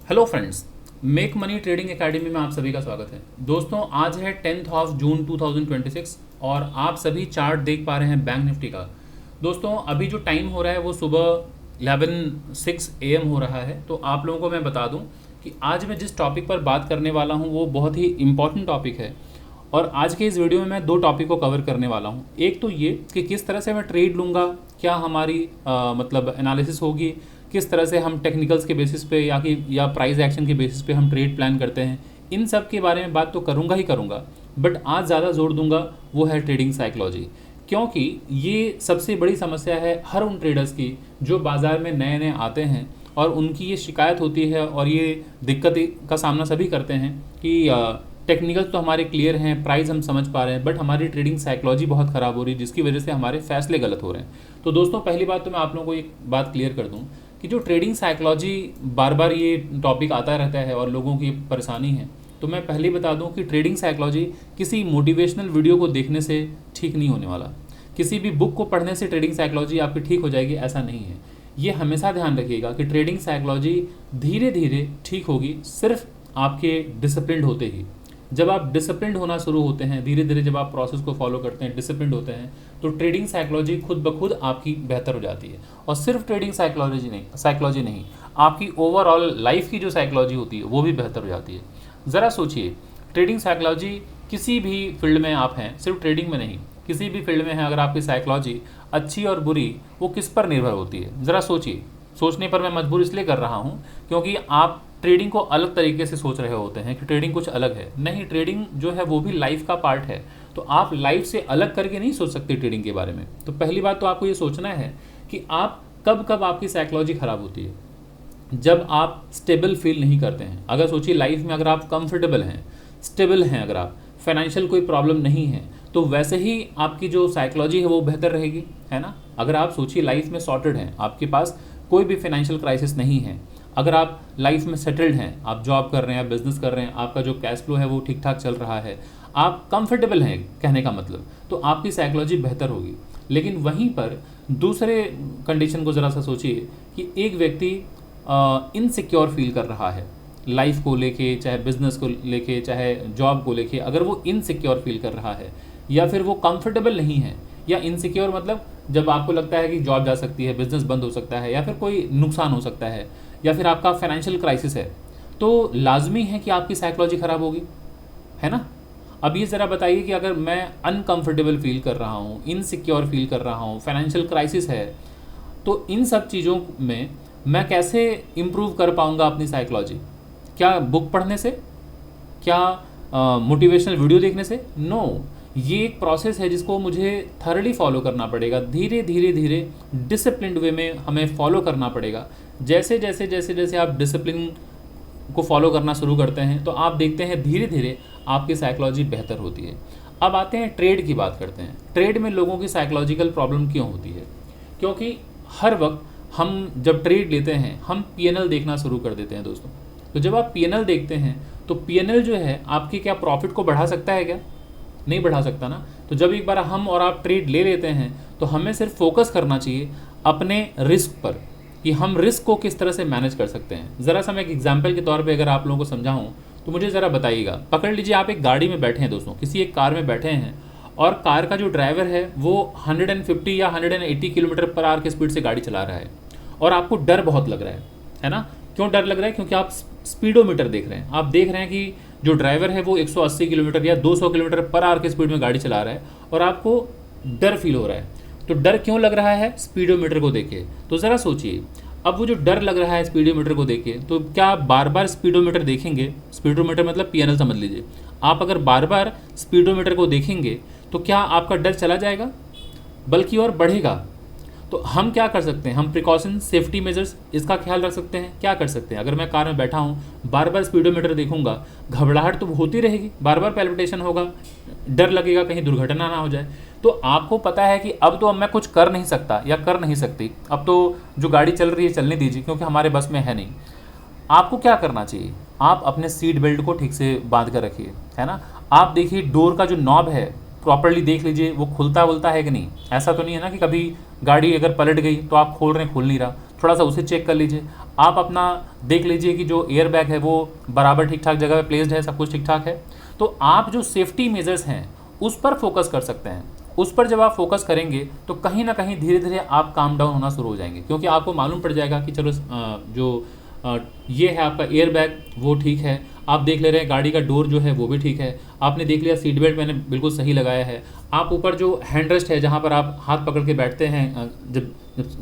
Hello friends, make money trading academy में आप सभी का स्वागत है। दोस्तों, आज है 10 जून 2026 और आप सभी चार्ट देख पा रहे हैं बैंक निफ्टी का। दोस्तों, अभी जो टाइम हो रहा है वो सुबह 11:06 AM हो रहा है। तो आप लोगों को मैं बता दूं कि आज मैं जिस टॉपिक पर बात करने वाला हूं वो बहुत ही इम्पॉर्टेंट टॉपिक है। और आज के इस वीडियो में मैं दो टॉपिक को कवर करने वाला हूं। एक तो ये कि किस तरह से मैं ट्रेड लूँगा, क्या हमारी मतलब एनालिसिस होगी, किस तरह से हम टेक्निकल्स के बेसिस पे या प्राइस एक्शन के बेसिस पे हम ट्रेड प्लान करते हैं। इन सब के बारे में बात तो करूँगा ही करूँगा, बट आज ज़्यादा जोर दूंगा वो है ट्रेडिंग साइकोलॉजी। क्योंकि ये सबसे बड़ी समस्या है हर उन ट्रेडर्स की जो बाज़ार में नए नए आते हैं और उनकी ये शिकायत होती है और ये दिक्कत का सामना सभी करते हैं कि टेक्निकल तो हमारे क्लियर हैं, प्राइस हम समझ पा रहे हैं, बट हमारी ट्रेडिंग साइकोलॉजी बहुत ख़राब हो रही है जिसकी वजह से हमारे फैसले गलत हो रहे हैं। तो दोस्तों, पहली बात तो मैं आप लोगों को एक बात क्लियर कर दूं कि जो ट्रेडिंग साइकोलॉजी बार बार ये टॉपिक आता रहता है और लोगों की परेशानी है, तो मैं पहले बता दूं कि ट्रेडिंग साइकोलॉजी किसी मोटिवेशनल वीडियो को देखने से ठीक नहीं होने वाला। किसी भी बुक को पढ़ने से ट्रेडिंग साइकोलॉजी आपकी ठीक हो जाएगी, ऐसा नहीं है। ये हमेशा ध्यान रखिएगा कि ट्रेडिंग साइकोलॉजी धीरे धीरे ठीक होगी सिर्फ आपके डिसिप्लिन होते ही। जब आप डिसिप्लिन होना शुरू होते हैं, धीरे धीरे जब आप प्रोसेस को फॉलो करते हैं, डिसिप्लिन होते हैं, तो ट्रेडिंग साइकोलॉजी खुद ब खुद आपकी बेहतर हो जाती है। और सिर्फ ट्रेडिंग साइकोलॉजी नहीं, आपकी ओवरऑल लाइफ की जो साइकोलॉजी होती है वो भी बेहतर हो जाती है। ज़रा सोचिए, ट्रेडिंग साइकोलॉजी किसी भी फील्ड में आप हैं, सिर्फ ट्रेडिंग में नहीं, किसी भी फील्ड में है, अगर आपकी साइकोलॉजी अच्छी और बुरी वो किस पर निर्भर होती है। ज़रा सोचिए। सोचने पर मैं मजबूर इसलिए कर रहा हूँ क्योंकि आप ट्रेडिंग को अलग तरीके से सोच रहे होते हैं कि ट्रेडिंग कुछ अलग है। नहीं, ट्रेडिंग जो है वो भी लाइफ का पार्ट है। तो आप लाइफ से अलग करके नहीं सोच सकते ट्रेडिंग के बारे में। तो पहली बात तो आपको ये सोचना है कि आप कब कब आपकी साइकोलॉजी ख़राब होती है। जब आप स्टेबल फील नहीं करते हैं। अगर सोचिए, लाइफ में अगर आप कंफर्टेबल हैं, स्टेबल हैं, अगर आप फाइनेंशियल कोई प्रॉब्लम नहीं है, तो वैसे ही आपकी जो साइकोलॉजी है वो बेहतर रहेगी, है ना। अगर आप सोचिए लाइफ में सॉर्टेड हैं, आपके पास कोई भी फाइनेंशियल क्राइसिस नहीं है, अगर आप लाइफ में सेटल्ड हैं, आप जॉब कर रहे हैं, आप बिजनेस कर रहे हैं, आपका जो कैश फ्लो है वो ठीक ठाक चल रहा है, आप कंफर्टेबल हैं कहने का मतलब, तो आपकी साइकोलॉजी बेहतर होगी। लेकिन वहीं पर दूसरे कंडीशन को ज़रा सा सोचिए कि एक व्यक्ति इनसिक्योर फील कर रहा है लाइफ को लेके, चाहे बिजनेस को लेके, चाहे जॉब को लेके, अगर वो इनसिक्योर फील कर रहा है या फिर वो कंफर्टेबल नहीं है, या इनसिक्योर मतलब जब आपको लगता है कि जॉब जा सकती है, बिजनेस बंद हो सकता है, या फिर कोई नुकसान हो सकता है, या फिर आपका फाइनेंशियल क्राइसिस है, तो लाजमी है कि आपकी साइकोलॉजी ख़राब होगी, है ना। अब ये ज़रा बताइए कि अगर मैं अनकंफर्टेबल फील कर रहा हूँ, इनसिक्योर फील कर रहा हूँ, फाइनेंशियल क्राइसिस है, तो इन सब चीज़ों में मैं कैसे इम्प्रूव कर पाऊँगा अपनी साइकोलॉजी? क्या बुक पढ़ने से? क्या मोटिवेशनल वीडियो देखने से? नो, ये एक प्रोसेस है जिसको मुझे थरली फॉलो करना पड़ेगा। धीरे धीरे धीरे डिसिप्लिन्ड वे में हमें फॉलो करना पड़ेगा। जैसे जैसे जैसे जैसे आप डिसिप्लिन को फॉलो करना शुरू करते हैं तो आप देखते हैं धीरे धीरे आपकी साइकोलॉजी बेहतर होती है। अब आते हैं ट्रेड की बात करते हैं। ट्रेड में लोगों की साइकोलॉजिकल प्रॉब्लम क्यों होती है? क्योंकि हर वक्त हम जब ट्रेड लेते हैं हम पीएनएल देखना शुरू कर देते हैं दोस्तों। तो जब आप पीएनएल देखते हैं तो पीएनएल जो है आपकी क्या प्रॉफिट को बढ़ा सकता है क्या? नहीं बढ़ा सकता ना। तो जब एक बार हम और आप ट्रेड ले लेते हैं तो हमें सिर्फ फोकस करना चाहिए अपने रिस्क पर कि हम रिस्क को किस तरह से मैनेज कर सकते हैं। ज़रा सा मैं एक एग्जांपल के तौर पे अगर आप लोगों को समझाऊं तो मुझे ज़रा बताइएगा। पकड़ लीजिए, आप एक गाड़ी में बैठे हैं दोस्तों, किसी एक कार में बैठे हैं और कार का जो ड्राइवर है वो 150 या 180 किलोमीटर पर आवर की स्पीड से गाड़ी चला रहा है और आपको डर बहुत लग रहा है ना। क्यों डर लग रहा है? क्योंकि आप स्पीडोमीटर देख रहे हैं। आप देख रहे हैं कि जो ड्राइवर है वो 180 किलोमीटर या 200 किलोमीटर पर आवर की स्पीड में गाड़ी चला रहा है और आपको डर फील हो रहा है। तो डर क्यों लग रहा है? स्पीडोमीटर को देख के। तो ज़रा सोचिए, अब वो जो डर लग रहा है स्पीडोमीटर को देख के, तो क्या आप बार बार स्पीडोमीटर देखेंगे? स्पीडोमीटर मतलब पीएनएल समझ लीजिए। आप अगर बार बार स्पीडोमीटर को देखेंगे तो क्या आपका डर चला जाएगा? बल्कि और बढ़ेगा। तो हम क्या कर सकते हैं? हम प्रिकॉशन, सेफ्टी मेजर्स, इसका ख्याल रख सकते हैं। क्या कर सकते हैं? अगर मैं कार में बैठा हूँ, बार बार स्पीडोमीटर देखूंगा, घबराहट तो होती रहेगी, बार बार पैल्पिटेशन होगा, डर लगेगा कहीं दुर्घटना ना हो जाए। तो आपको पता है कि अब मैं कुछ कर नहीं सकता या कर नहीं सकती, अब तो जो गाड़ी चल रही है चलने दीजिए क्योंकि हमारे बस में है नहीं। आपको क्या करना चाहिए? आप अपने सीट बेल्ट को ठीक से बांध कर रखिए, है ना। आप देखिए डोर का जो नॉब है प्रॉपर्ली देख लीजिए, वो खुलता वुलता है कि नहीं। ऐसा तो नहीं है ना कि कभी गाड़ी अगर पलट गई तो आप खोल रहे हैं, खुल नहीं रहा, थोड़ा सा उसे चेक कर लीजिए। आप अपना देख लीजिए कि जो एयर बैग है वो बराबर ठीक ठाक जगह पे प्लेस्ड है, सब कुछ ठीक ठाक है। तो आप जो सेफ्टी मेजर्स हैं उस पर फोकस कर सकते हैं। उस पर जब आप फोकस करेंगे तो कहीं ना कहीं धीरे धीरे आप काम डाउन होना शुरू हो जाएंगे, क्योंकि आपको मालूम पड़ जाएगा कि चलो ये है आपका एयर बैग, वो ठीक है। आप देख ले रहे हैं गाड़ी का डोर जो है वो भी ठीक है। आपने देख लिया सीट बेल्ट मैंने बिल्कुल सही लगाया है। आप ऊपर जो हैंड रेस्ट है जहाँ पर आप हाथ पकड़ के बैठते हैं, जब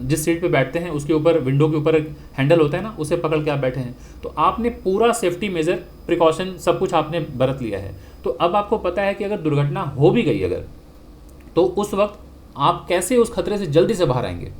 जिस सीट पे बैठते हैं उसके ऊपर विंडो के ऊपर एक हैंडल होता है ना, उसे पकड़ के आप बैठे हैं। तो आपने पूरा सेफ्टी मेजर प्रिकॉशन सब कुछ आपने बरत लिया है। तो अब आपको पता है कि अगर दुर्घटना हो भी गई अगर, तो उस वक्त आप कैसे उस खतरे से जल्दी से बाहर आएंगे।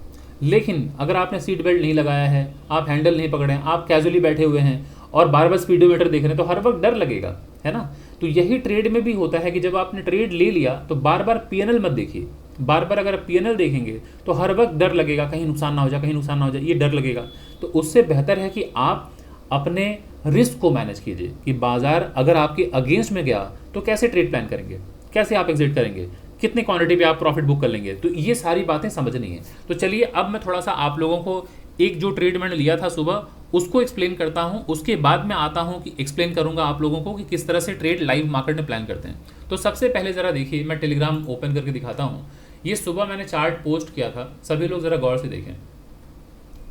लेकिन अगर आपने सीट बेल्ट नहीं लगाया है, आप हैंडल नहीं पकड़े हैं, आप कैजुअली बैठे हुए हैं और बार बार स्पीडोमीटर देख रहे हैं, तो हर वक्त डर लगेगा, है ना। तो यही ट्रेड में भी होता है कि जब आपने ट्रेड ले लिया तो बार बार पीएनएल मत देखिए। बार बार अगर पीएनएल देखेंगे तो हर वक्त डर लगेगा, कहीं नुकसान ना हो जाए, कहीं नुकसान ना हो जाए, ये डर लगेगा। तो उससे बेहतर है कि आप अपने रिस्क को मैनेज कीजिए कि बाजार अगर आपके अगेंस्ट में गया तो कैसे ट्रेड प्लान करेंगे, कैसे आप एग्जिट करेंगे, कितनी क्वांटिटी पे आप प्रॉफिट बुक कर लेंगे। तो ये सारी बातें समझनी है। तो चलिए अब मैं थोड़ा सा आप लोगों को एक जो ट्रेड मैंने लिया था सुबह उसको एक्सप्लेन करता हूं, उसके बाद मैं आता हूं कि एक्सप्लेन करूंगा आप लोगों को कि किस तरह से ट्रेड लाइव मार्केट में प्लान करते हैं। तो सबसे पहले ज़रा देखिए, मैं टेलीग्राम ओपन करके दिखाता हूं। ये सुबह मैंने चार्ट पोस्ट किया था, सभी लोग ज़रा गौर से देखें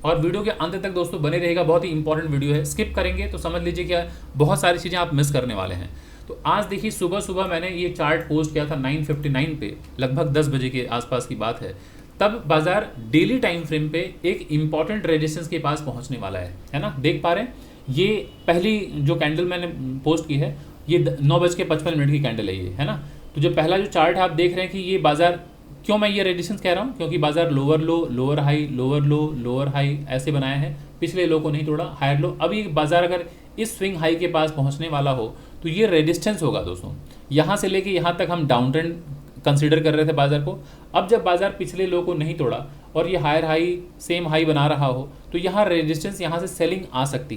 और वीडियो के अंत तक दोस्तों बने रहेगा। बहुत ही इंपॉर्टेंट वीडियो है, स्किप करेंगे तो समझ लीजिए क्या बहुत सारी चीज़ें आप मिस करने वाले हैं। तो आज देखिए सुबह सुबह मैंने ये चार्ट पोस्ट किया था 9:59 पे, लगभग 10 बजे के आसपास की बात है। तब बाजार डेली टाइम फ्रेम पे एक इंपॉर्टेंट रेजिस्टेंस के पास पहुंचने वाला है ना। देख पा रहे हैं, ये पहली जो कैंडल मैंने पोस्ट की है ये 9:55 की कैंडल है ये, है ना। तो जो पहला जो चार्ट है आप देख रहे हैं कि ये बाजार, क्यों मैं ये रेजिस्टेंस कह रहा हूँ, क्योंकि बाजार lower low, lower high, lower low, lower high ऐसे बनाया है, पिछले लो को नहीं तोड़ा, हायर लो। अब ये बाजार अगर इस स्विंग हाई के पास पहुंचने वाला हो तो ये रेजिस्टेंस होगा दोस्तों। यहाँ से लेके यहाँ तक हम डाउन ट्रेंड कंसीडर कर रहे थे बाजार को। अब जब बाजार पिछले लो को नहीं तोड़ा और ये हायर हाई सेम हाई बना रहा हो तो यहाँ रेजिस्टेंस, यहाँ से सेलिंग आ सकती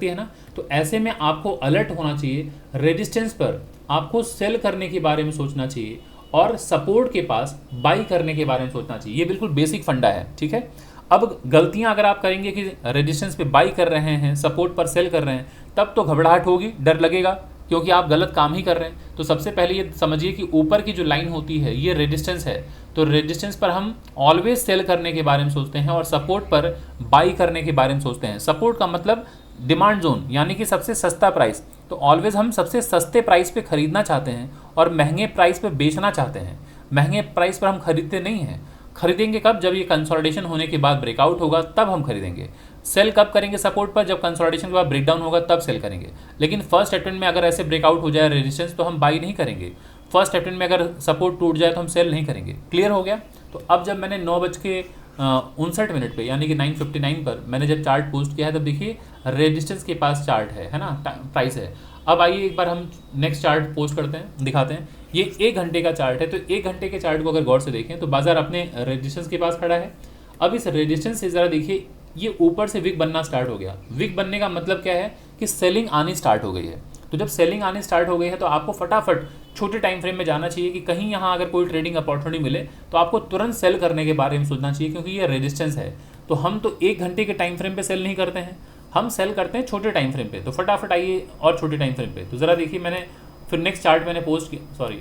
है ना। तो ऐसे में आपको अलर्ट होना चाहिए, रेजिस्टेंस पर आपको सेल करने के बारे में सोचना चाहिए और सपोर्ट के पास बाई करने के बारे में सोचना चाहिए। ये बिल्कुल बेसिक फंडा है, ठीक है। अब गलतियां अगर आप करेंगे कि रेजिस्टेंस पे बाई कर रहे हैं, सपोर्ट पर सेल कर रहे हैं, तब तो घबराहट होगी, डर लगेगा, क्योंकि आप गलत काम ही कर रहे हैं। तो सबसे पहले ये समझिए कि ऊपर की जो लाइन होती है ये रेजिस्टेंस है। तो रेजिस्टेंस पर हम ऑलवेज सेल करने के बारे में सोचते हैं और सपोर्ट पर बाई करने के बारे में सोचते हैं। सपोर्ट का मतलब डिमांड जोन, यानी कि सबसे सस्ता प्राइस। तो ऑलवेज हम सबसे सस्ते प्राइस पे खरीदना चाहते हैं और महंगे प्राइस पे बेचना चाहते हैं। महंगे प्राइस पर हम खरीदते नहीं हैं। खरीदेंगे कब? जब ये कंसोलिडेशन होने के बाद ब्रेकआउट होगा तब हम खरीदेंगे। सेल कब करेंगे सपोर्ट पर? जब कंसोलिडेशन के बाद ब्रेकडाउन होगा तब सेल करेंगे। लेकिन फर्स्ट अटेम्प्ट में अगर ऐसे ब्रेकआउट हो जाए रेजिस्टेंस तो हम बाई नहीं करेंगे। फर्स्ट अटेम्प्ट में अगर सपोर्ट टूट जाए तो हम सेल नहीं करेंगे। क्लियर हो गया? तो अब जब मैंने 9:59 पे यानी कि 9:59 पर मैंने जब चार्ट पोस्ट किया है तब देखिए रेजिस्टेंस के पास चार्ट है ना, प्राइस है। अब आइए एक बार हम नेक्स्ट चार्ट पोस्ट करते हैं, दिखाते हैं। ये 1 घंटे का चार्ट है। तो 1 घंटे के चार्ट को अगर गौर से देखें तो बाजार अपने रेजिस्टेंस के पास खड़ा है। अब इस रेजिस्टेंस से ज़रा देखिए, ये ऊपर से विक बनना स्टार्ट हो गया। विक बनने का मतलब क्या है कि सेलिंग आनी स्टार्ट हो गई है। तो जब सेलिंग आनी स्टार्ट हो गई है तो आपको फटाफट छोटे टाइम फ्रेम में जाना चाहिए कि कहीं यहाँ अगर कोई ट्रेडिंग अपॉर्चुनिटी मिले तो आपको तुरंत सेल करने के बारे में सोचना चाहिए, क्योंकि ये रेजिस्टेंस है। तो हम तो 1 घंटे के टाइम फ्रेम पे सेल नहीं करते हैं, हम सेल करते हैं छोटे टाइम फ्रेम पे। तो फटाफट आइए और छोटे टाइम फ्रेम पे। तो ज़रा देखिए, मैंने फिर नेक्स्ट चार्ट मैंने पोस्ट किया, सॉरी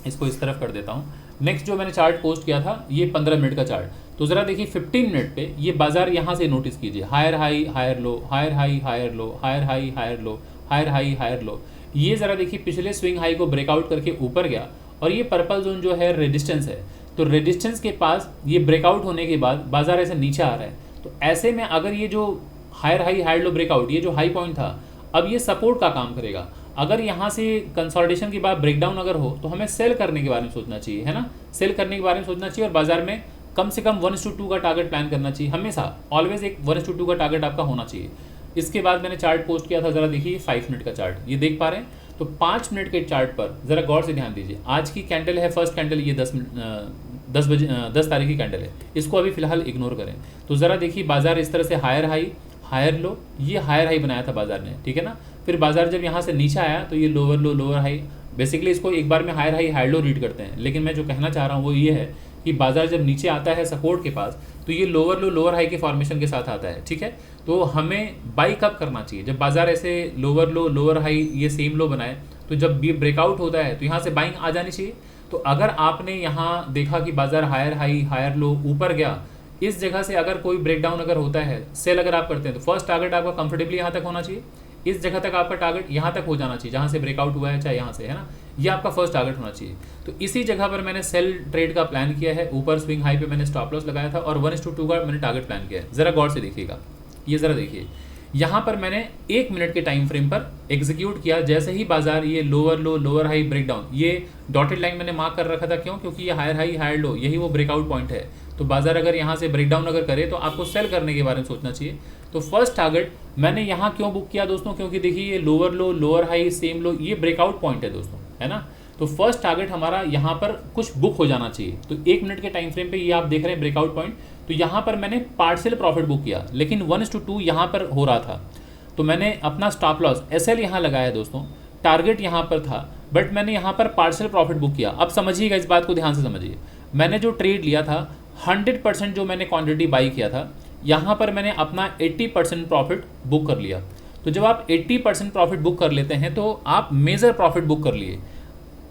इसको इस तरफ कर देता हूँ। नेक्स्ट जो मैंने चार्ट पोस्ट किया था ये 15 मिनट का चार्ट। तो ज़रा देखिए 15 मिनट पे ये बाजार यहाँ से नोटिस कीजिए, higher high higher low, higher high higher low, higher high higher low, higher high higher low. ये ज़रा देखिए पिछले स्विंग हाई को ब्रेकआउट करके ऊपर गया और ये पर्पल जोन जो है रेजिस्टेंस है। तो रेजिस्टेंस के पास ये ब्रेकआउट होने के बाद बाजार ऐसे नीचे आ रहा है। तो ऐसे में अगर ये जो higher high higher low breakout, ये जो हाई पॉइंट था, अब ये सपोर्ट का काम करेगा। अगर यहाँ से कंसोलिडेशन के बाद ब्रेकडाउन अगर हो तो हमें सेल करने के बारे में सोचना चाहिए, है ना। सेल करने के बारे में सोचना चाहिए और बाजार में कम से कम 1:2 का टारगेट प्लान करना चाहिए। हमेशा ऑलवेज एक 1:2 का टारगेट आपका होना चाहिए। इसके बाद मैंने चार्ट पोस्ट किया था, ज़रा देखिए 5 मिनट का चार्ट, ये देख पा रहे हैं। तो 5 मिनट के चार्ट पर ज़रा गौर से ध्यान दीजिए। आज की कैंडल है फर्स्ट कैंडल, ये 10 तारीख की कैंडल है, इसको अभी फिलहाल इग्नोर करें। तो ज़रा देखिए बाजार इस तरह से हायर हाई हायर लो, ये हायर हाई बनाया था बाजार ने, ठीक है ना। फिर बाजार जब यहाँ से नीचे आया तो ये lower low lower high, basically इसको एक बार में higher high higher low read करते हैं। लेकिन मैं जो कहना चाह रहा हूँ वो ये है कि बाजार जब नीचे आता है सपोर्ट के पास तो ये लोअर लो लोअर हाई के फॉर्मेशन के साथ आता है, ठीक है। तो हमें बाई कब करना चाहिए, जब बाजार ऐसे लोअर लो लोअर हाई ये सेम लो बनाए, तो जब ये ब्रेकआउट होता है तो यहाँ से बाइंग आ जानी चाहिए। तो अगर आपने यहाँ देखा कि बाजार हायर हाई हायर लो ऊपर गया, इस जगह से अगर कोई ब्रेकडाउन अगर होता है, सेल अगर आप करते हैं, तो फर्स्ट टारगेट आपका कंफर्टेबली यहाँ तक होना चाहिए, इस जगह तक आपका टारगेट यहाँ तक हो जाना चाहिए जहाँ से ब्रेकआउट हुआ है, चाहे यहाँ से, है ना, ये आपका फर्स्ट टारगेट होना चाहिए। तो इसी जगह पर मैंने सेल ट्रेड का प्लान किया है, ऊपर स्विंग हाई पे मैंने स्टॉप लॉस लगाया था और 1:2 का मैंने टारगेट प्लान किया है। ज़रा गौर से देखिएगा, ये ज़रा देखिए, यहाँ पर मैंने 1 मिनट के टाइम फ्रेम पर एग्जीक्यूट किया। जैसे ही बाजार ये lower low lower high breakdown, ये डॉटेड लाइन मैंने मार्क कर रखा था, क्यों, क्योंकि ये हायर हाई हायर लो यही वो ब्रेकआउट पॉइंट है। तो बाजार अगर यहाँ से ब्रेकडाउन अगर करे तो आपको सेल करने के बारे में सोचना चाहिए। तो फर्स्ट टारगेट मैंने यहाँ क्यों बुक किया दोस्तों, क्योंकि देखिए ये lower low lower high same low ये ब्रेकआउट पॉइंट है दोस्तों, है ना। तो फर्स्ट टारगेट हमारा यहाँ पर कुछ बुक हो जाना चाहिए। तो 1 मिनट के टाइम फ्रेम पे ये आप देख रहे हैं ब्रेकआउट पॉइंट, तो यहाँ पर मैंने पार्शियल प्रॉफिट बुक किया, लेकिन 1:2 यहाँ पर हो रहा था, तो मैंने अपना स्टॉप लॉस एसएल यहाँ लगाया दोस्तों, टारगेट यहाँ पर था, बट मैंने यहाँ पर पार्शियल प्रॉफिट बुक किया। अब समझिएगा, इस बात को ध्यान से समझिए, मैंने जो ट्रेड लिया था 100% जो मैंने क्वांटिटी बाई किया था, यहाँ पर मैंने अपना 80% प्रॉफिट बुक कर लिया। तो जब आप 80% प्रॉफिट बुक कर लेते हैं तो आप मेजर प्रॉफिट बुक कर लिए।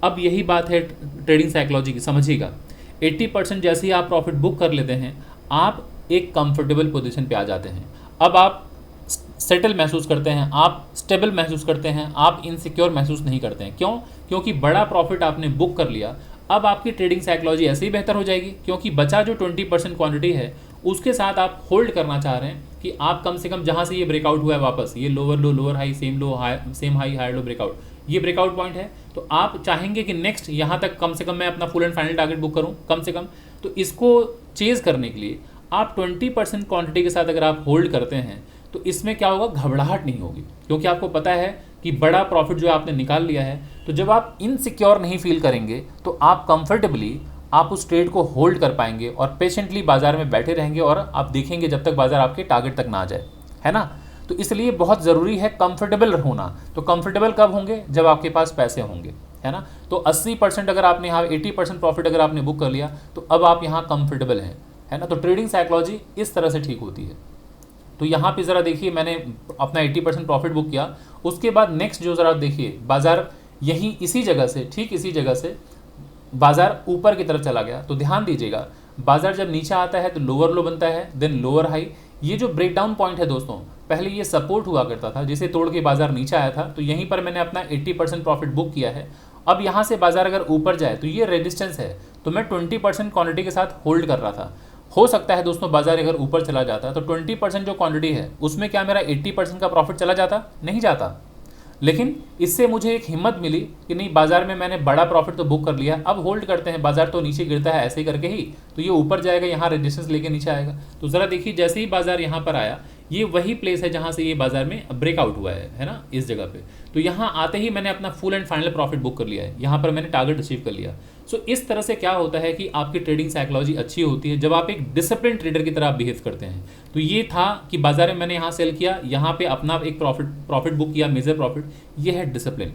अब यही बात है ट्रेडिंग साइकोलॉजी की, समझिएगा, 80% जैसे ही आप प्रॉफिट बुक कर लेते हैं आप एक कंफर्टेबल पोजीशन पे आ जाते हैं। अब आप सेटल महसूस करते हैं, आप स्टेबल महसूस करते हैं, आप इनसिक्योर महसूस नहीं करते हैं। क्यों, क्योंकि बड़ा प्रॉफिट आपने बुक कर लिया। अब आपकी ट्रेडिंग साइकोलॉजी ऐसे ही बेहतर हो जाएगी, क्योंकि बचा जो 20% क्वांटिटी है उसके साथ आप होल्ड करना चाह रहे हैं कि आप कम से कम जहाँ से ये ब्रेकआउट हुआ है वापस, ये lower low lower high same low high same high higher low breakout, ये ब्रेकआउट पॉइंट है, तो आप चाहेंगे कि नेक्स्ट यहाँ तक कम से कम मैं अपना full and final target book करूँ कम से कम। तो इसको चेज़ करने के लिए आप 20% क्वांटिटी के साथ अगर आप होल्ड करते हैं तो इसमें क्या होगा, घबराहट नहीं होगी, क्योंकि आपको पता है कि बड़ा प्रॉफिट जो आपने निकाल लिया है। तो जब आप इनसिक्योर नहीं फील करेंगे तो आप कंफर्टेबली आप उस ट्रेड को होल्ड कर पाएंगे और पेशेंटली बाजार में बैठे रहेंगे और आप देखेंगे जब तक बाजार आपके टारगेट तक ना आ जाए, है ना। तो इसलिए बहुत ज़रूरी है कंफर्टेबल होना। तो कंफर्टेबल कब होंगे, जब आपके पास पैसे होंगे, है ना। तो 80% अगर आपने यहाँ 80% प्रॉफिट अगर आपने बुक कर लिया तो अब आप यहाँ कंफर्टेबल हैं, है ना। तो ट्रेडिंग साइकोलॉजी इस तरह से ठीक होती है। तो यहाँ पे ज़रा देखिए, मैंने अपना 80% प्रॉफिट बुक किया, उसके बाद नेक्स्ट जो ज़रा देखिए, बाजार यहीं इसी जगह से, ठीक इसी जगह से बाजार ऊपर की तरफ चला गया। तो ध्यान दीजिएगा, बाजार जब नीचे आता है तो लोअर लो बनता है, देन लोअर हाई। ये जो ब्रेकडाउन पॉइंट है दोस्तों, पहले ये सपोर्ट हुआ करता था, जिसे तोड़ के बाजार नीचे आया था, तो यहीं पर मैंने अपना 80% प्रॉफिट बुक किया है। अब यहाँ से बाजार अगर ऊपर जाए तो ये रेजिस्टेंस है, तो मैं 20% क्वांटिटी के साथ होल्ड कर रहा था। हो सकता है दोस्तों बाजार अगर ऊपर चला जाता तो 20% जो क्वांटिटी है उसमें क्या मेरा 80% का प्रॉफिट चला जाता, नहीं जाता। लेकिन इससे मुझे एक हिम्मत मिली कि नहीं, बाजार में मैंने बड़ा प्रॉफिट तो बुक कर लिया, अब होल्ड करते हैं, बाजार तो नीचे गिरता है ऐसे ही करके ही, तो ये ऊपर जाएगा, यहाँ रेजिस्टेंस लेके नीचे आएगा। तो ज़रा देखिए, जैसे ही बाजार यहाँ पर आया, ये वही प्लेस है जहाँ से ये बाजार में ब्रेकआउट हुआ है ना, इस जगह पे। तो यहाँ आते ही मैंने अपना full and final profit book कर लिया है, यहाँ पर मैंने टारगेट अचीव कर लिया। सो इस तरह से क्या होता है कि आपकी ट्रेडिंग साइकोलॉजी अच्छी होती है जब आप एक डिसिप्लिन ट्रेडर की तरह बिहेव करते हैं। तो ये था कि बाजार में मैंने यहाँ सेल किया, यहाँ पे अपना एक प्रॉफिट बुक किया, मेजर प्रॉफिट। ये है डिसिप्लिन।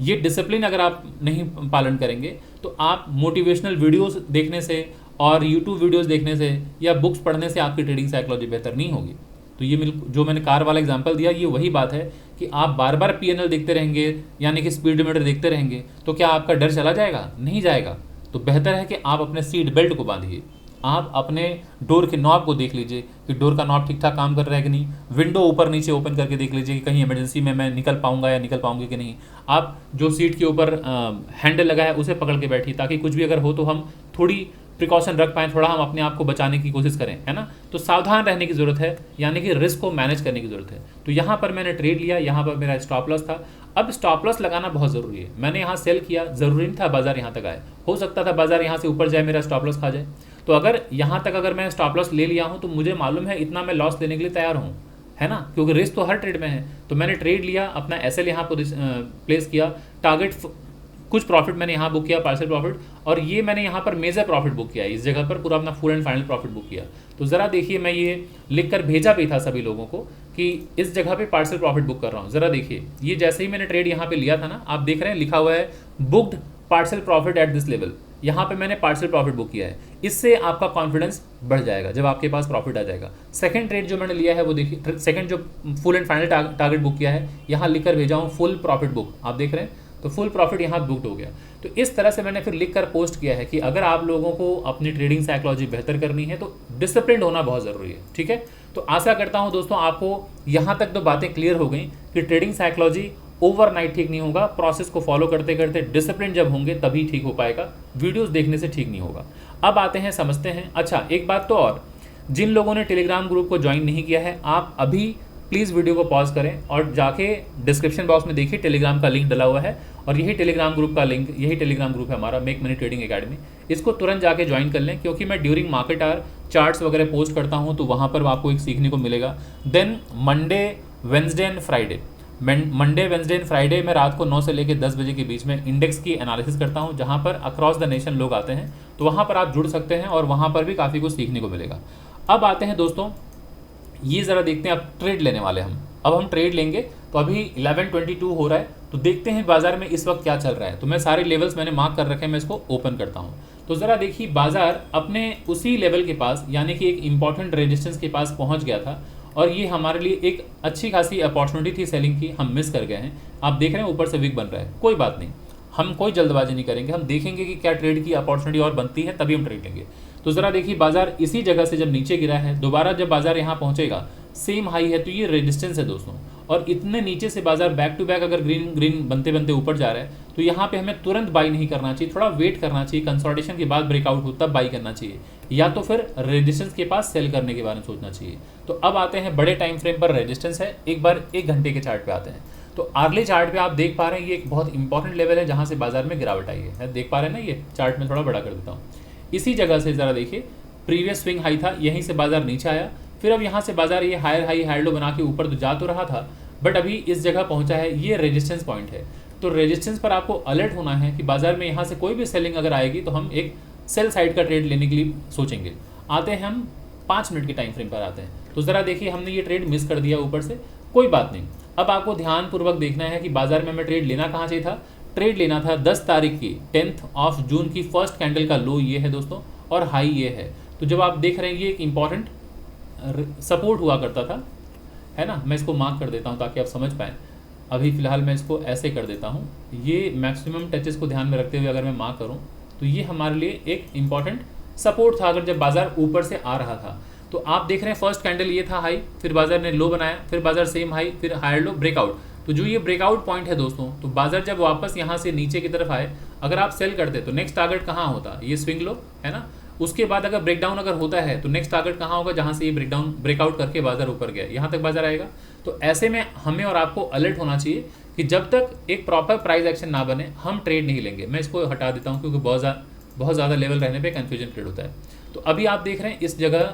ये डिसिप्लिन अगर आप नहीं पालन करेंगे तो आप मोटिवेशनल वीडियोस देखने से और यूट्यूब वीडियोस देखने से या बुक्स पढ़ने से आपकी ट्रेडिंग साइकोलॉजी बेहतर नहीं होगी। तो ये जो मैंने कार वाला एग्जांपल दिया, ये वही बात है कि आप बार बार पीएनएल देखते रहेंगे, यानी कि स्पीडोमीटर देखते रहेंगे, तो क्या आपका डर चला जाएगा? नहीं जाएगा। तो बेहतर है कि आप अपने सीट बेल्ट को बांधिए, आप अपने डोर के नॉब को देख लीजिए कि डोर का नॉब ठीक ठाक काम कर रहा है कि नहीं, विंडो ऊपर नीचे ओपन करके देख लीजिए कि कहीं इमरजेंसी में मैं निकल पाऊंगा या निकल पाऊंगी कि नहीं। आप जो सीट के ऊपर हैंडल लगा है उसे पकड़ के बैठिए, ताकि कुछ भी अगर हो तो हम थोड़ी प्रिकॉशन रख पाएँ, थोड़ा हम अपने आप को बचाने की कोशिश करें, है ना। तो सावधान रहने की ज़रूरत है, यानी कि रिस्क को मैनेज करने की ज़रूरत है। तो यहाँ पर मैंने ट्रेड लिया, यहाँ पर मेरा स्टॉप लॉस था। अब स्टॉप लॉस लगाना बहुत ज़रूरी है। मैंने यहाँ सेल किया, ज़रूरी नहीं था बाजार यहाँ तक आए, हो सकता था बाजार यहाँ से ऊपर जाए, मेरा स्टॉप लॉस खा जाए। तो अगर यहाँ तक अगर मैं स्टॉप लॉस ले लिया हूँ तो मुझे मालूम है इतना मैं लॉस लेने के लिए तैयार हूँ, है ना, क्योंकि रिस्क तो हर ट्रेड में है। तो मैंने ट्रेड लिया, अपना एसएल यहाँ प्लेस किया, टारगेट कुछ प्रॉफिट मैंने यहाँ बुक किया, पार्शियल प्रॉफिट, और ये मैंने यहाँ पर मेजर प्रॉफिट बुक किया, इस जगह पर पूरा अपना full and final profit book किया। तो ज़रा देखिए, मैं ये लिख कर भेजा भी था सभी लोगों को कि इस जगह पे पार्शियल प्रॉफिट बुक कर रहा हूँ। ज़रा देखिए, ये जैसे ही मैंने ट्रेड यहाँ पे लिया था ना, आप देख रहे हैं लिखा हुआ है booked partial profit at this level. यहाँ पे मैंने पार्शियल प्रॉफिट बुक किया है। इससे आपका कॉन्फिडेंस बढ़ जाएगा जब आपके पास प्रॉफिट आ जाएगा। सेकंड ट्रेड जो मैंने लिया है वो देखिए, सेकंड जो full and final target book किया है, यहाँ लिख कर भेजा हूँ फुल प्रॉफिट बुक, आप देख रहे हैं, तो फुल प्रॉफिट यहाँ बुकड हो गया। तो इस तरह से मैंने फिर लिख कर पोस्ट किया है कि अगर आप लोगों को अपनी ट्रेडिंग साइकोलॉजी बेहतर करनी है तो डिसिप्लिन होना बहुत ज़रूरी है, ठीक है। तो आशा करता हूँ दोस्तों आपको यहाँ तक तो बातें क्लियर हो गई कि ट्रेडिंग साइकोलॉजी ओवरनाइट ठीक नहीं होगा, प्रोसेस को फॉलो करते करते डिसिप्लिन जब होंगे तभी ठीक हो पाएगा, वीडियोस देखने से ठीक नहीं होगा। अब आते हैं, समझते हैं। अच्छा, एक बात तो और, जिन लोगों ने टेलीग्राम ग्रुप को ज्वाइन नहीं किया है, आप अभी प्लीज़ वीडियो को पॉज करें और जाके डिस्क्रिप्शन बॉक्स में देखिए, टेलीग्राम का लिंक डला हुआ है और यही टेलीग्राम ग्रुप का लिंक, यही टेलीग्राम ग्रुप है हमारा मेक मनी ट्रेडिंग एकेडमी। इसको तुरंत जाके ज्वाइन कर लें, क्योंकि मैं ड्यूरिंग मार्केट आवर चार्ट्स वगैरह पोस्ट करता हूँ, तो वहाँ पर आपको एक सीखने को मिलेगा। Then Monday, Wednesday and Friday, Monday, Wednesday and Friday में रात को 9 से लेकर 10 बजे के बीच में इंडेक्स की एनालिसिस करता हूँ, जहाँ पर अक्रॉस द नेशन लोग आते हैं, तो वहाँ पर आप जुड़ सकते हैं और वहाँ पर भी काफ़ी कुछ सीखने को मिलेगा। अब आते हैं दोस्तों, ये ज़रा देखते हैं, अब ट्रेड लेने वाले अब हम ट्रेड लेंगे। तो अभी 11:22 हो रहा है, तो देखते हैं बाजार में इस वक्त क्या चल रहा है। तो मैं सारे लेवल्स मैंने मार्क कर रखे हैं, मैं इसको ओपन करता हूँ। तो ज़रा देखिए, बाजार अपने उसी लेवल के पास, यानी कि एक इंपॉर्टेंट रेजिस्टेंस के पास पहुँच गया था और ये हमारे लिए एक अच्छी खासी अपॉर्चुनिटी थी सेलिंग की, हम मिस कर गए हैं। आप देख रहे हैं ऊपर से विक बन रहा है, कोई बात नहीं, हम कोई जल्दबाजी नहीं करेंगे, हम देखेंगे कि क्या ट्रेड की अपॉर्चुनिटी और बनती है, तभी हम ट्रेड लेंगे। तो ज़रा देखिए, बाजार इसी जगह से जब नीचे गिरा है, दोबारा जब बाजार यहाँ पहुँचेगा, सेम हाई है, तो ये रेजिस्टेंस है दोस्तों। और इतने नीचे से बाजार बैक टू बैक अगर ग्रीन ग्रीन बनते बनते ऊपर जा रहा है, तो यहाँ पे हमें तुरंत बाई नहीं करना चाहिए, थोड़ा वेट करना चाहिए, कंसोलिडेशन के बाद ब्रेकआउट हो तब बाई करना चाहिए, या तो फिर रेजिस्टेंस के पास सेल करने के बारे में सोचना चाहिए। तो अब आते हैं बड़े टाइम फ्रेम पर रेजिस्टेंस है, एक बार 1 घंटे के चार्ट पे आते हैं। तो आर्ली चार्ट पे आप देख पा रहे हैं, ये एक बहुत इंपॉर्टेंट लेवल है जहाँ से बाजार में गिरावट आई है, देख पा रहे हैं ना, ये चार्ट में थोड़ा बड़ा कर देता हूँ। इसी जगह से ज़रा देखिए, प्रीवियस स्विंग हाई था, यहीं से बाजार नीचे आया, फिर अब यहाँ से बाजार ये हायर हाई हायर लो बना के ऊपर तो जा तो रहा था, बट अभी इस जगह पहुंचा है, ये रेजिस्टेंस पॉइंट है। तो रेजिस्टेंस पर आपको अलर्ट होना है कि बाजार में यहाँ से कोई भी सेलिंग अगर आएगी तो हम एक सेल साइड का ट्रेड लेने के लिए सोचेंगे। आते हैं हम 5 मिनट के टाइम फ्रेम पर आते हैं। तो ज़रा देखिए, हमने ये ट्रेड मिस कर दिया ऊपर से, कोई बात नहीं। अब आपको ध्यानपूर्वक देखना है कि बाजार में हमें ट्रेड लेना कहाँ चाहिए था। ट्रेड लेना था 10 तारीख की 10 जून की फर्स्ट कैंडल का लो ये है दोस्तों, और हाई ये है। तो जब आप देख रहे हैं, ये एक इंपॉर्टेंट सपोर्ट हुआ करता था, है ना। मैं इसको मार्क कर देता हूँ ताकि आप समझ पाएँ। अभी फ़िलहाल मैं इसको ऐसे कर देता हूँ, ये मैक्सिमम टचेस को ध्यान में रखते हुए अगर मैं मार्क करूँ तो ये हमारे लिए एक इंपॉर्टेंट सपोर्ट था अगर जब बाजार ऊपर से आ रहा था। तो आप देख रहे हैं, फर्स्ट कैंडल ये था हाई, फिर बाजार ने लो बनाया, फिर बाजार सेम हाई, फिर हायर लो, ब्रेकआउट। तो जो ये ब्रेकआउट पॉइंट है दोस्तों, तो बाजार जब वापस यहाँ से नीचे की तरफ आए, अगर आप सेल करते तो नेक्स्ट टारगेट कहाँ होता, ये स्विंग लो, है ना। उसके बाद अगर ब्रेकडाउन अगर होता है तो नेक्स्ट टारगेट कहाँ होगा, जहाँ से ये ब्रेकआउट करके बाजार ऊपर गया, यहाँ तक बाजार आएगा। तो ऐसे में हमें और आपको अलर्ट होना चाहिए कि जब तक एक प्रॉपर प्राइस एक्शन ना बने हम ट्रेड नहीं लेंगे। मैं इसको हटा देता हूँ क्योंकि बहुत ज़्यादा लेवल रहने पे कन्फ्यूजन क्रिएट होता है। तो अभी आप देख रहे हैं, इस जगह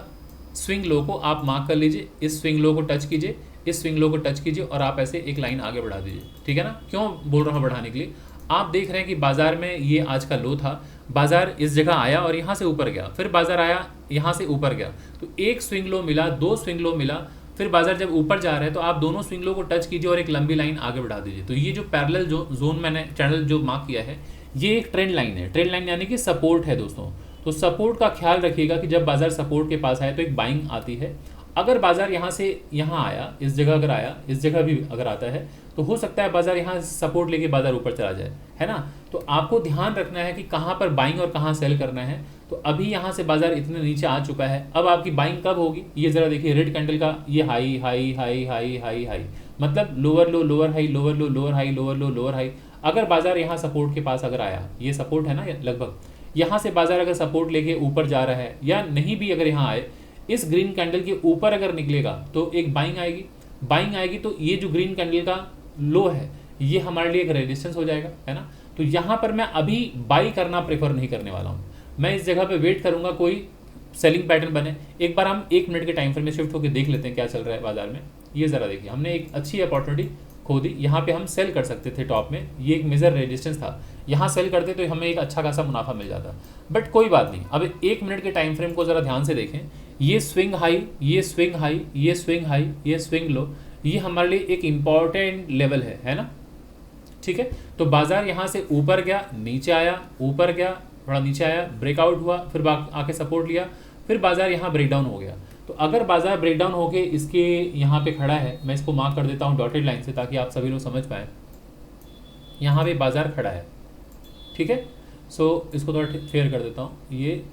स्विंग लो को आप मार्क कर लीजिए, इस स्विंग लो को टच कीजिए, इस स्विंग लो को टच कीजिए और आप ऐसे एक लाइन आगे बढ़ा दीजिए, ठीक है ना। क्यों बोल रहा हूँ बढ़ाने के लिए, आप देख रहे हैं कि बाजार में ये आज का लो था, बाजार इस जगह आया और यहाँ से ऊपर गया, फिर बाजार आया यहाँ से ऊपर गया, तो एक स्विंग लो मिला, 2 स्विंग लो मिला, फिर बाजार जब ऊपर जा रहा है तो आप दोनों स्विंग लो को टच कीजिए और एक लंबी लाइन आगे बढ़ा दीजिए। तो ये जो पैरेलल जोन मैंने चैनल जो मार्क किया है, ये एक ट्रेंड लाइन है, ट्रेंड लाइन यानी कि सपोर्ट है दोस्तों। तो सपोर्ट का ख्याल रखिएगा कि जब बाजार सपोर्ट के पास आए तो एक बाइंग आती है। अगर बाजार यहाँ से यहाँ आया, इस जगह अगर आया, इस जगह भी अगर आता है, तो हो सकता है बाजार यहाँ सपोर्ट लेके बाजार ऊपर चला जाए, है ना। तो आपको ध्यान रखना है कि कहाँ पर बाइंग और कहाँ सेल करना है। तो अभी यहाँ से बाजार इतने नीचे आ चुका है, अब आपकी बाइंग कब होगी, ये ज़रा देखिए, रेड कैंडल का ये high high high high high high, मतलब lower low lower high, lower low lower high, lower low lower high. अगर बाजार यहाँ सपोर्ट के पास अगर आया, ये सपोर्ट है ना लगभग, यहाँ से बाजार अगर सपोर्ट लेके ऊपर जा रहा है, या नहीं भी अगर यहाँ आए, इस ग्रीन कैंडल के ऊपर अगर निकलेगा तो एक बाइंग आएगी, बाइंग आएगी तो ये जो ग्रीन कैंडल का लो है ये हमारे लिए एक रेजिस्टेंस हो जाएगा, है ना। तो यहाँ पर मैं अभी बाई करना प्रेफर नहीं करने वाला हूँ, मैं इस जगह पे वेट करूँगा कोई सेलिंग पैटर्न बने। एक बार हम 1 मिनट के टाइम फ्रेम में शिफ्ट होकर देख लेते हैं क्या चल रहा है बाजार में। ये ज़रा देखिए, हमने एक अच्छी अपॉर्चुनिटी खो दी, यहाँ पे हम सेल कर सकते थे टॉप में, ये एक मेजर रेजिस्टेंस था, यहाँ सेल करते तो हमें एक अच्छा खासा मुनाफा मिल जाता, बट कोई बात नहीं। अब 1 मिनट के टाइम फ्रेम को ज़रा ध्यान से देखें, ये स्विंग हाई, ये स्विंग हाई, ये स्विंग हाई, ये स्विंग लो, ये हमारे लिए एक इम्पॉर्टेंट लेवल है ना, ठीक है। तो बाजार यहाँ से ऊपर गया, नीचे आया, ऊपर गया, थोड़ा नीचे आया, ब्रेकआउट हुआ, फिर आके सपोर्ट लिया, फिर बाजार यहाँ ब्रेकडाउन हो गया। तो अगर बाजार ब्रेकडाउन होके इसके यहाँ पे खड़ा है, मैं इसको मार्क कर देता हूँ डॉटेड लाइन से ताकि आप सभी लोग समझ पाएँ। यहाँ पे बाजार खड़ा है, ठीक है। सो इसको थोड़ा फेयर कर देता हूँ ये,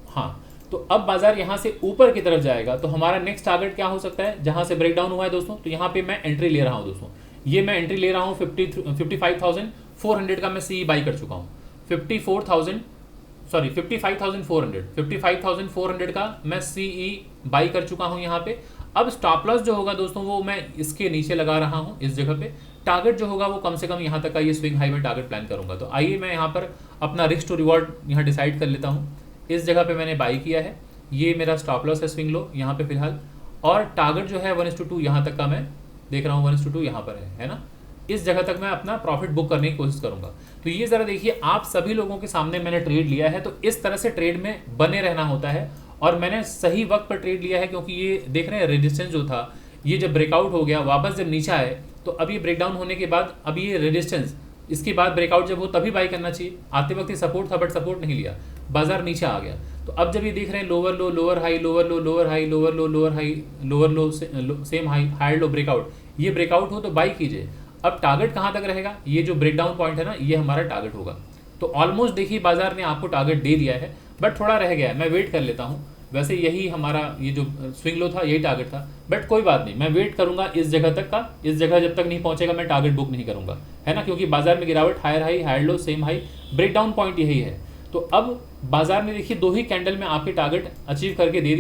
हाँ। तो अब बाजार यहाँ से ऊपर की तरफ जाएगा तो हमारा नेक्स्ट टारगेट क्या हो सकता है, जहाँ से ब्रेकडाउन हुआ है दोस्तों। तो यहाँ पे मैं एंट्री ले रहा हूँ दोस्तों, ये मैं एंट्री ले रहा हूँ 55,400 का मैं सी बाई कर चुका हूँ। 55,400 का मैं सीई बाई कर चुका हूँ यहाँ पे। अब स्टॉप लॉस जो होगा दोस्तों वो मैं इसके नीचे लगा रहा हूँ इस जगह पे। टारगेट जो होगा वो कम से कम यहाँ तक का ये स्विंग हाई में टारगेट प्लान करूंगा। तो आइए मैं यहाँ पर अपना रिस्क टू रिवॉर्ड यहाँ डिसाइड कर लेता हूँ। इस जगह पे मैंने बाई किया है, ये मेरा स्टॉप लॉस है स्विंग लो यहाँ पे फिलहाल, और टारगेट जो है 1:2 यहाँ तक का मैं देख रहा हूँ, 1:2 यहाँ पर है ना। इस जगह तक मैं अपना प्रॉफिट बुक करने की कोशिश करूंगा। तो ये जरा देखिए, आप सभी लोगों के सामने मैंने ट्रेड लिया है, तो इस तरह से ट्रेड में बने रहना होता है। और मैंने सही वक्त पर ट्रेड लिया है क्योंकि ये देख रहे हैं रेजिस्टेंस जो था, ये जब ब्रेकआउट हो गया वापस जब नीचे आए तो अब ये ब्रेकडाउन होने के बाद अब ये रेजिस्टेंस, इसके बाद ब्रेकआउट जब हो तभी बाई करना चाहिए। आते वक्त ये सपोर्ट था बट सपोर्ट नहीं लिया, बाजार नीचे आ गया। तो अब जब ये देख रहे हैं lower low lower high, lower low lower high, lower low lower high, lower low same high, higher low breakout, ये ब्रेकआउट हो तो बाई कीजिए। अब टारगेट कहाँ तक रहेगा, ये जो ब्रेकडाउन पॉइंट है ना, ये हमारा टारगेट होगा। तो ऑलमोस्ट देखिए बाजार ने आपको टारगेट दे दिया है, बट थोड़ा रह गया है, मैं वेट कर लेता हूँ। वैसे यही हमारा ये जो स्विंग लो था यही टारगेट था, बट कोई बात नहीं, मैं वेट करूंगा इस जगह तक का। इस जगह जब तक नहीं पहुंचेगा मैं टारगेट बुक नहीं करूंगा, है ना, क्योंकि बाजार में गिरावट, higher high, higher low, same high, breakdown point यही है। तो अब बाजार ने देखिए 2 ही कैंडल में आपके टारगेट अचीव करके दे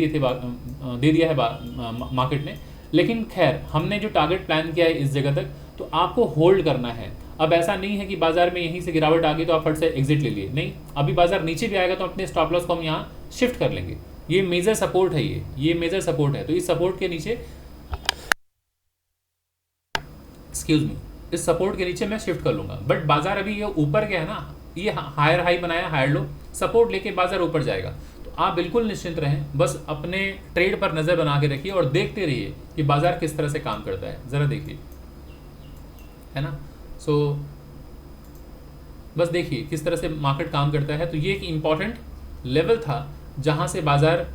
दिया है मार्केट ने। लेकिन खैर, हमने जो टारगेट प्लान किया है इस जगह तक, तो आपको होल्ड करना है। अब ऐसा नहीं है कि बाजार में यहीं से गिरावट आ गई तो आप फट से एग्जिट ले लिए, नहीं, अभी बाजार नीचे भी आएगा तो अपने स्टॉप लॉस को हम यहाँ शिफ्ट कर लेंगे। ये मेजर सपोर्ट है, ये मेजर सपोर्ट है। तो इस सपोर्ट के नीचे, एक्सक्यूज मी, इस सपोर्ट के नीचे मैं शिफ्ट कर लूंगा। बट बाजार अभी ये ऊपर गया है ना, ये हायर हाई बनाया, हायर लो, सपोर्ट लेके बाजार ऊपर जाएगा। तो आप बिल्कुल निश्चिंत रहें, बस अपने ट्रेड पर नजर बना के रखिए और देखते रहिए कि बाजार किस तरह से काम करता है। जरा देखिए, है ना। सो बस देखिए किस तरह से मार्केट काम करता है। तो ये एक इंपॉर्टेंट लेवल था जहां से बाजार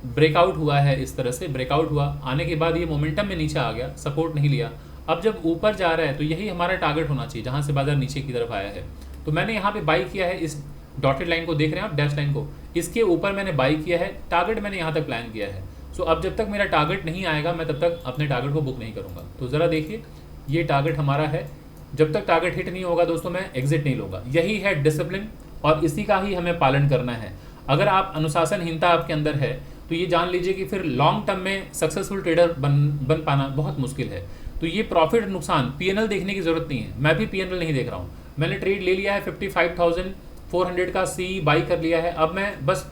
ब्रेकआउट हुआ है। इस तरह से ब्रेकआउट हुआ, आने के बाद ये मोमेंटम में नीचे आ गया, सपोर्ट नहीं लिया। अब जब ऊपर जा रहा है तो यही हमारा टारगेट होना चाहिए, जहां से बाजार नीचे की तरफ आया है। तो मैंने यहाँ पे बाई किया है, इस डॉटेड लाइन को देख रहे हैं आप, डैश लाइन को, इसके ऊपर मैंने बाई किया है, टारगेट मैंने यहाँ तक प्लान किया है। सो अब जब तक मेरा टारगेट नहीं आएगा मैं तब तक अपने टारगेट को बुक नहीं करूँगा। तो ज़रा देखिए, ये टारगेट हमारा है, जब तक टारगेट हिट नहीं होगा दोस्तों मैं एग्जिट नहीं लूँगा। यही है डिसिप्लिन और इसी का ही हमें पालन करना है। अगर अनुशासनहीनता आपके अंदर है तो ये जान लीजिए कि फिर लॉन्ग टर्म में सक्सेसफुल ट्रेडर बन पाना बहुत मुश्किल है। तो ये प्रॉफिट नुकसान पीएनएल देखने की जरूरत नहीं है, मैं भी पीएनएल नहीं देख रहा हूँ। मैंने ट्रेड ले लिया है, 55,400 का सी बाई कर लिया है। अब मैं बस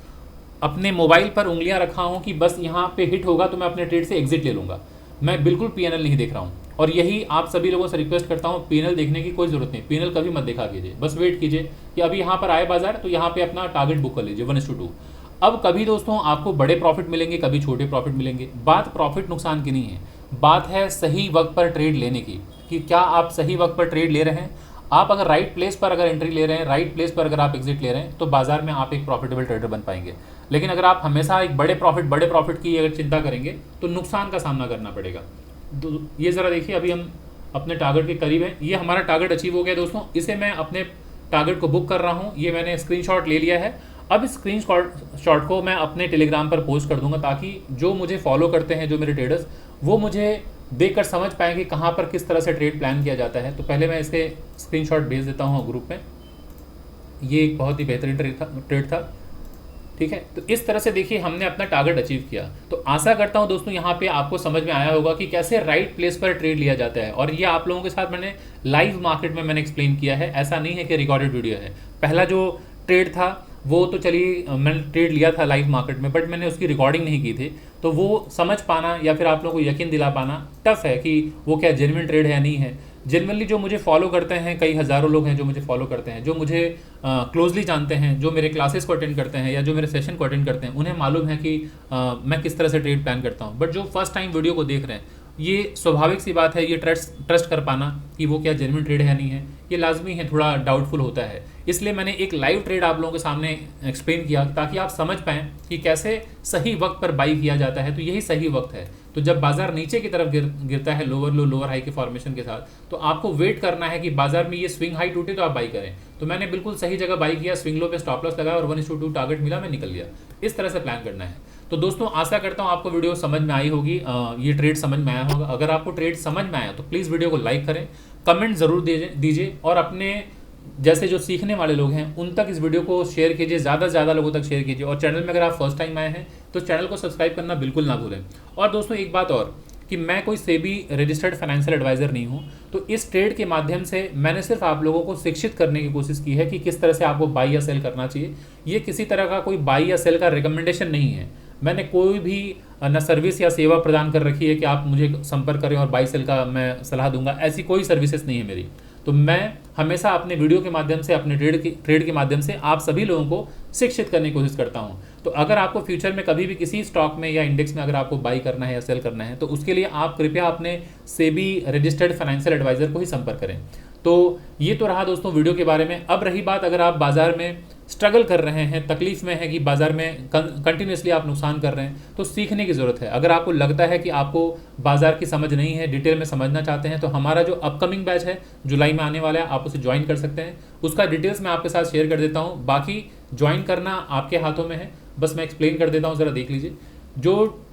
अपने मोबाइल पर उंगलियां रखा हूँ कि बस यहाँ पे हिट होगा तो मैं अपने ट्रेड से एग्जिट ले लूँगा। मैं बिल्कुल पीएनएल नहीं देख रहा हूँ और यही आप सभी लोगों से रिक्वेस्ट करता हूँ, पीएनएल देखने की कोई जरूरत नहीं, पीएनएल कभी मत देखा कीजिए। बस वेट कीजिए कि अभी यहाँ पर आए बाजार तो यहाँ पे अपना टारगेट बुक कर लीजिए 1:2। अब कभी दोस्तों आपको बड़े प्रॉफिट मिलेंगे, कभी छोटे प्रॉफिट मिलेंगे। बात प्रॉफिट नुकसान की नहीं है, बात है सही वक्त पर ट्रेड लेने की, कि क्या आप सही वक्त पर ट्रेड ले रहे हैं। आप अगर राइट प्लेस पर अगर एंट्री ले रहे हैं, राइट प्लेस पर अगर आप एग्जिट ले रहे हैं तो बाजार में आप एक प्रॉफिटेबल ट्रेडर बन पाएंगे। लेकिन अगर आप हमेशा एक बड़े प्रॉफिट की अगर चिंता करेंगे तो नुकसान का सामना करना पड़ेगा। ये ज़रा देखिए, अभी हम अपने टारगेट के करीब हैं, ये हमारा टारगेट अचीव हो गया दोस्तों। इसे मैं अपने टारगेट को बुक कर रहा हूँ, ये मैंने स्क्रीनशॉट ले लिया है। अब इस स्क्रीनशॉट को मैं अपने टेलीग्राम पर पोस्ट कर दूंगा ताकि जो मुझे फॉलो करते हैं, जो मेरे ट्रेडर्स, वो मुझे देखकर समझ पाएंगे कहाँ पर किस तरह से ट्रेड प्लान किया जाता है। तो पहले मैं इसके स्क्रीनशॉट भेज देता हूँ ग्रुप में। ये एक बहुत ही बेहतरीन ट्रेड था, ठीक है। तो इस तरह से देखिए हमने अपना टारगेट अचीव किया। तो आशा करता हूं दोस्तों यहाँ पे आपको समझ में आया होगा कि कैसे राइट प्लेस पर ट्रेड लिया जाता है। और ये आप लोगों के साथ मैंने लाइव मार्केट में मैंने एक्सप्लेन किया है, ऐसा नहीं है कि रिकॉर्डेड वीडियो है। पहला जो ट्रेड था वो तो चलिए मैंने ट्रेड लिया था लाइव मार्केट में, बट मैंने उसकी रिकॉर्डिंग नहीं की थी, तो वो समझ पाना या फिर आप लोगों को यकीन दिला पाना टफ है कि वो क्या जेन्युइन ट्रेड है या नहीं है। जनरली जो मुझे फॉलो करते हैं, कई हज़ारों लोग हैं जो मुझे फॉलो करते हैं, जो मुझे क्लोजली जानते हैं, जो मेरे क्लासेस को अटेंड करते हैं या जो मेरे सेशन को अटेंड करते हैं, उन्हें मालूम है कि मैं किस तरह से ट्रेड प्लान करता हूं। बट जो फर्स्ट टाइम वीडियो को देख रहे हैं ये स्वाभाविक सी बात है, ये ट्रस्ट कर पाना कि वो क्या जेन्युइन ट्रेड है नहीं है, ये लाजमी है, थोड़ा डाउटफुल होता है। इसलिए मैंने एक लाइव ट्रेड आप लोगों के सामने एक्सप्लेन किया ताकि आप समझ पाएँ कि कैसे सही वक्त पर बाई किया जाता है। तो यही सही वक्त है। तो जब बाजार नीचे की तरफ गिरता है लोअर लो लोअर हाई के फॉर्मेशन के साथ, तो आपको वेट करना है कि बाजार में ये स्विंग हाई टूटे तो आप बाई करें। तो मैंने बिल्कुल सही जगह बाई किया, स्विंग लो पे स्टॉप लॉस लगाया और 1:2 टारगेट मिला, मैं निकल गया। इस तरह से प्लान करना है। तो दोस्तों आशा करता हूँ आपको वीडियो समझ में आई होगी, ये ट्रेड समझ में आया होगा। अगर आपको ट्रेड समझ में आया तो प्लीज़ वीडियो को लाइक करें, कमेंट ज़रूर दीजिए और अपने जैसे जो सीखने वाले लोग हैं उन तक इस वीडियो को शेयर कीजिए, ज़्यादा से ज़्यादा लोगों तक शेयर कीजिए। और चैनल में अगर आप फर्स्ट टाइम आए हैं तो चैनल को सब्सक्राइब करना बिल्कुल ना भूलें। और दोस्तों एक बात और कि मैं कोई सेबी रजिस्टर्ड फाइनेंशियल एडवाइज़र नहीं हूँ। तो इस ट्रेड के माध्यम से मैंने सिर्फ आप लोगों को शिक्षित करने की कोशिश की है कि किस तरह से आपको बाई या सेल करना चाहिए। ये किसी तरह का कोई बाई या सेल का रिकमेंडेशन नहीं है। मैंने कोई भी न सर्विस या सेवा प्रदान कर रखी है कि आप मुझे संपर्क करें और बाई सेल का मैं सलाह दूंगा, ऐसी कोई सर्विसेज नहीं है मेरी। तो मैं हमेशा अपने वीडियो के माध्यम से, अपने ट्रेड के माध्यम से आप सभी लोगों को शिक्षित करने की कोशिश करता हूं। तो अगर आपको फ्यूचर में कभी भी किसी स्टॉक में या इंडेक्स में अगर आपको बाई करना है या सेल करना है तो उसके लिए आप कृपया अपने सेबी रजिस्टर्ड फाइनेंशियल एडवाइज़र को ही संपर्क करें। तो ये तो रहा दोस्तों वीडियो के बारे में। अब रही बात, अगर आप बाज़ार में स्ट्रगल कर रहे हैं, तकलीफ में है कि बाज़ार में कंटिन्यूसली आप नुकसान कर रहे हैं, तो सीखने की ज़रूरत है। अगर आपको लगता है कि आपको बाज़ार की समझ नहीं है, डिटेल में समझना चाहते हैं, तो हमारा जो अपकमिंग बैच है जुलाई में आने वाला है, आप उसे ज्वाइन कर सकते हैं। उसका डिटेल्स मैं आपके साथ शेयर कर देता हूँ। बाकी ज्वाइन करना आपके हाथों में है, बस मैं एक्सप्लेन कर देता हूँ, ज़रा देख लीजिए। जो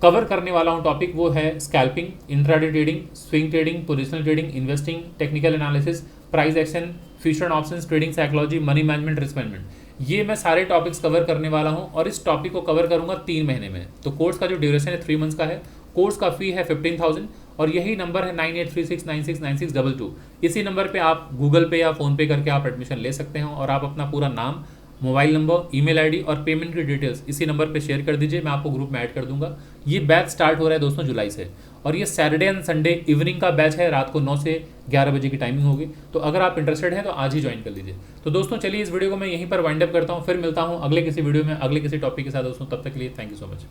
कवर करने वाला हूँ टॉपिक वो है scalping, intraday trading, swing trading, positional trading, investing, technical analysis, price action, future options, trading psychology, money management, risk management. ये मैं सारे टॉपिक्स कवर करने वाला हूँ और इस टॉपिक को कवर करूँगा 3 महीने में। तो कोर्स का जो ड्यूरेशन है 3 मंथ्स का है। कोर्स का फी है 15,000 और यही नंबर है 9836969622। इसी नंबर पर आप गूगल पे या फ़ोनपे करके आप एडमिशन ले सकते हैं और आप अपना पूरा नाम, मोबाइल नंबर, ईमेल आईडी और पेमेंट की डिटेल्स इसी नंबर पे शेयर कर दीजिए, मैं आपको ग्रुप में ऐड कर दूंगा। ये बैच स्टार्ट हो रहा है दोस्तों जुलाई से और ये सैटरडे एंड संडे इवनिंग का बैच है, रात को 9 से 11 बजे की टाइमिंग होगी। तो अगर आप इंटरेस्टेड हैं तो आज ही ज्वाइन कर लीजिए। तो दोस्तों चलिए इस वीडियो को मैं यहीं पर वाइंड अप करता हूँ, फिर मिलता हूँ अगले किसी वीडियो में अगले किसी टॉपिक के साथ दोस्तों। तब तक के लिए थैंक यू सो मच।